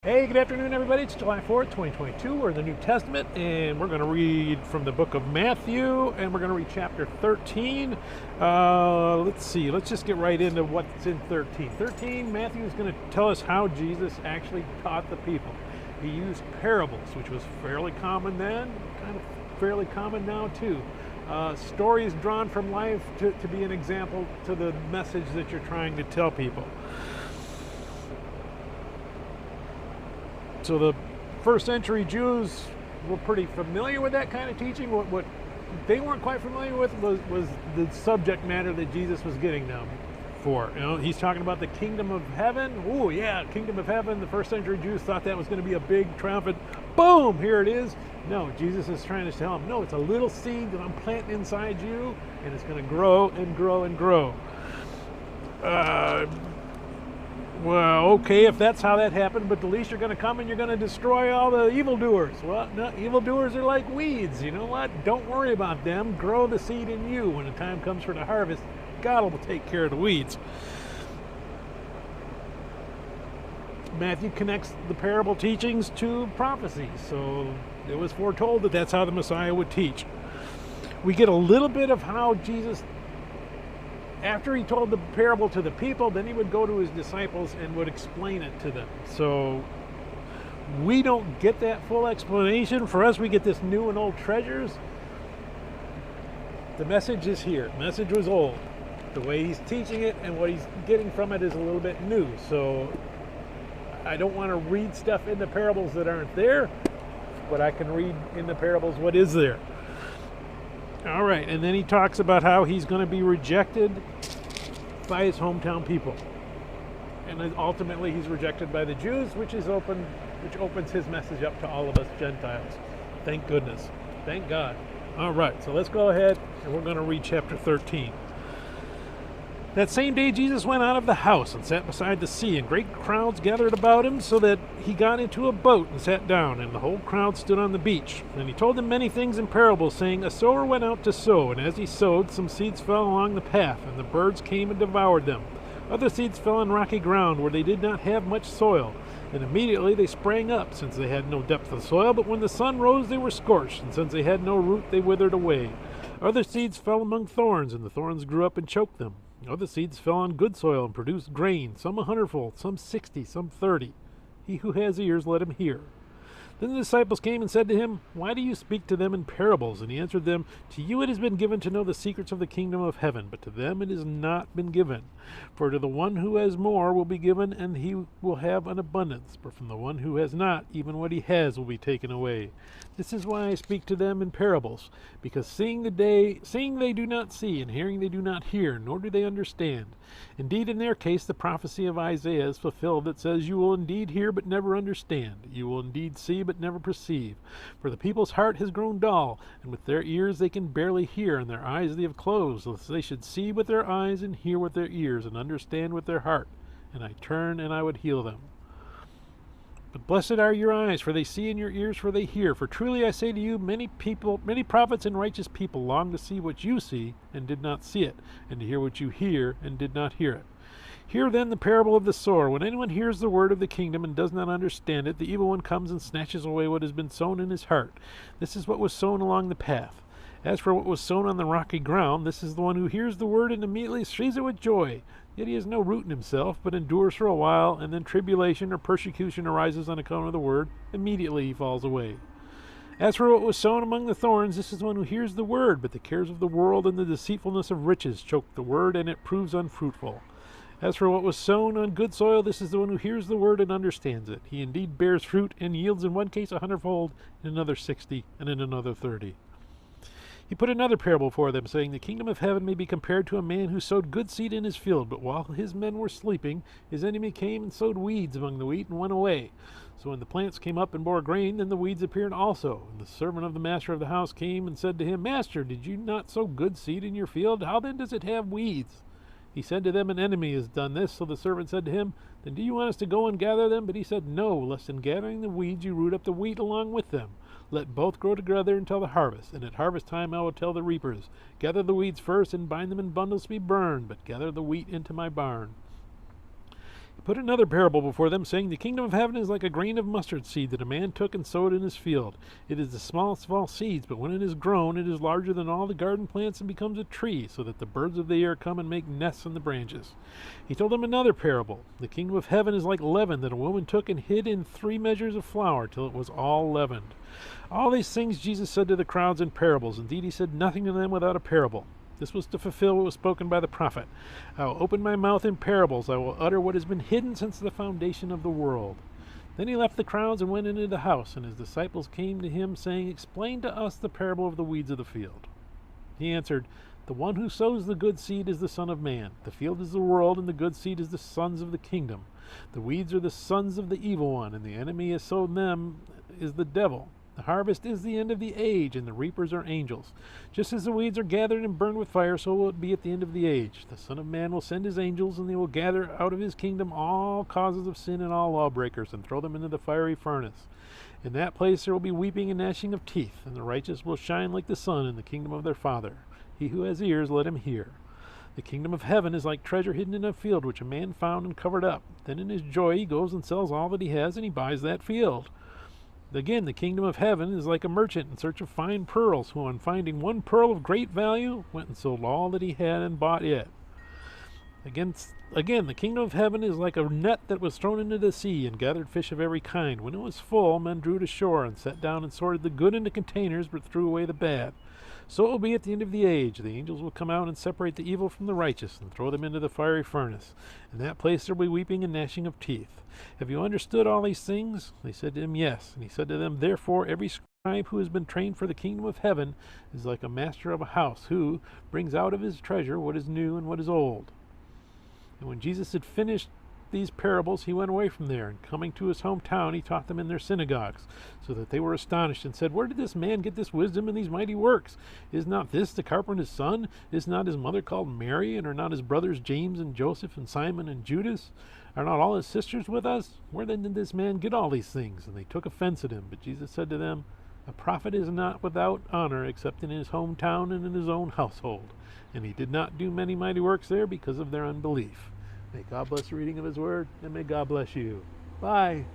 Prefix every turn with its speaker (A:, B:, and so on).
A: Hey, good afternoon, everybody. It's July 4th, 2022. We're in the New Testament, and we're going to read from the book of Matthew, and we're going to read chapter 13. Let's see. Let's just get right into what's in 13. 13, Matthew is going to tell us how Jesus actually taught the people. He used parables, which was fairly common then, kind of fairly common now, too. Stories drawn from life to be an example to the message that you're trying to tell people. So the first century Jews were pretty familiar with that kind of teaching. What they weren't quite familiar with was the subject matter that Jesus was getting them for. You know, he's talking about the kingdom of heaven. Oh yeah, kingdom of heaven. The first century Jews thought that was going to be a big triumphant, boom, here it is. No, Jesus is trying to tell them, no, it's a little seed that I'm planting inside you, and it's going to grow and grow and grow. Well, okay, if that's how that happened, but at least you're going to come and you're going to destroy all the evildoers. Well, no, evildoers are like weeds. You know what? Don't worry about them. Grow the seed in you. When the time comes for the harvest, God will take care of the weeds. Matthew connects the parable teachings to prophecy, so it was foretold that that's how the Messiah would teach. We get a little bit of how Jesus, after he told the parable to the people, then he would go to his disciples and would explain it to them. So we don't get that full explanation. For us, we get this new and old treasures. The message is here. The message was old. The way he's teaching it and what he's getting from it is a little bit new. So I don't want to read stuff in the parables that aren't there, but I can read in the parables what is there. All right, and then he talks about how he's going to be rejected by his hometown people. And then ultimately he's rejected by the Jews, which opens his message up to all of us Gentiles. Thank goodness. Thank God. All right, so let's go ahead and we're going to read chapter 13. That same day Jesus went out of the house and sat beside the sea, and great crowds gathered about him, so that he got into a boat and sat down, and the whole crowd stood on the beach. And he told them many things in parables, saying, A sower went out to sow, and as he sowed, some seeds fell along the path, and the birds came and devoured them. Other seeds fell on rocky ground, where they did not have much soil, and immediately they sprang up, since they had no depth of soil. But when the sun rose, they were scorched, and since they had no root, they withered away. Other seeds fell among thorns, and the thorns grew up and choked them. Other seeds fell on good soil and produced grain, some 100-fold, some 60, some 30. He who has ears, let him hear. Then the disciples came and said to him, Why do you speak to them in parables? And he answered them, To you it has been given to know the secrets of the kingdom of heaven, but to them it has not been given. For to the one who has more will be given, and he will have an abundance. But from the one who has not, even what he has will be taken away. This is why I speak to them in parables, because seeing they do not see, and hearing they do not hear, nor do they understand. Indeed, in their case, the prophecy of Isaiah is fulfilled that says, You will indeed hear, but never understand. You will indeed see, but never perceive. For the people's heart has grown dull, and with their ears they can barely hear, and their eyes they have closed, lest they should see with their eyes, and hear with their ears, and understand with their heart, and I turn and I would heal them. But blessed are your eyes, for they see, and your ears, for they hear. For truly I say to you, many prophets and righteous people long to see what you see, and did not see it, and to hear what you hear, and did not hear it. Hear then the parable of the sower. When anyone hears the word of the kingdom and does not understand it, the evil one comes and snatches away what has been sown in his heart. This is what was sown along the path. As for what was sown on the rocky ground, this is the one who hears the word and immediately receives it with joy. Yet he has no root in himself, but endures for a while, and then tribulation or persecution arises on account of the word. Immediately he falls away. As for what was sown among the thorns, this is the one who hears the word, but the cares of the world and the deceitfulness of riches choke the word, and it proves unfruitful. As for what was sown on good soil, this is the one who hears the word and understands it. He indeed bears fruit, and yields in one case 100-fold, in another 60, and in another 30. He put another parable for them, saying, The kingdom of heaven may be compared to a man who sowed good seed in his field, but while his men were sleeping, his enemy came and sowed weeds among the wheat and went away. So when the plants came up and bore grain, then the weeds appeared also. And the servant of the master of the house came and said to him, Master, did you not sow good seed in your field? How then does it have weeds? He said to them, An enemy has done this. So the servant said to him, Then do you want us to go and gather them? But he said, No, lest in gathering the weeds you root up the wheat along with them. Let both grow together until the harvest. And at harvest time I will tell the reapers, Gather the weeds first, and bind them in bundles to be burned, but gather the wheat into my barn. Put another parable before them, saying, The kingdom of heaven is like a grain of mustard seed that a man took and sowed in his field. It is the smallest of all seeds, but when it is grown, it is larger than all the garden plants and becomes a tree, so that the birds of the air come and make nests in the branches. He told them another parable. The kingdom of heaven is like leaven that a woman took and hid in 3 measures of flour till it was all leavened. All these things Jesus said to the crowds in parables. Indeed, he said nothing to them without a parable. This was to fulfill what was spoken by the prophet. I will open my mouth in parables. I will utter what has been hidden since the foundation of the world. Then he left the crowds and went into the house, and his disciples came to him, saying, Explain to us the parable of the weeds of the field. He answered, The one who sows the good seed is the Son of Man. The field is the world, and the good seed is the sons of the kingdom. The weeds are the sons of the evil one, and the enemy has sown them is the devil. The harvest is the end of the age, and the reapers are angels. Just as the weeds are gathered and burned with fire, so will it be at the end of the age. The Son of Man will send his angels, and they will gather out of his kingdom all causes of sin and all lawbreakers, and throw them into the fiery furnace. In that place there will be weeping and gnashing of teeth, and the righteous will shine like the sun in the kingdom of their Father. He who has ears, let him hear. The kingdom of heaven is like treasure hidden in a field, which a man found and covered up. Then in his joy he goes and sells all that he has, and he buys that field. Again, the kingdom of heaven is like a merchant in search of fine pearls, who on finding one pearl of great value, went and sold all that he had and bought it. Again, the kingdom of heaven is like a net that was thrown into the sea and gathered fish of every kind. When it was full, men drew it ashore and sat down and sorted the good into containers, but threw away the bad. So it will be at the end of the age. The angels will come out and separate the evil from the righteous and throw them into the fiery furnace. In that place there will be weeping and gnashing of teeth. Have you understood all these things? They said to him, Yes. And he said to them, Therefore every scribe who has been trained for the kingdom of heaven is like a master of a house, who brings out of his treasure what is new and what is old. And when Jesus had finished these parables, he went away from there, and coming to his hometown, he taught them in their synagogues, so that they were astonished, and said, Where did this man get this wisdom and these mighty works? Is not this the carpenter's son? Is not his mother called Mary? And are not his brothers James and Joseph and Simon and Judas? Are not all his sisters with us? Where then did this man get all these things? And they took offense at him. But Jesus said to them, A prophet is not without honor, except in his hometown and in his own household. And he did not do many mighty works there because of their unbelief. May God bless the reading of his word, and may God bless you. Bye.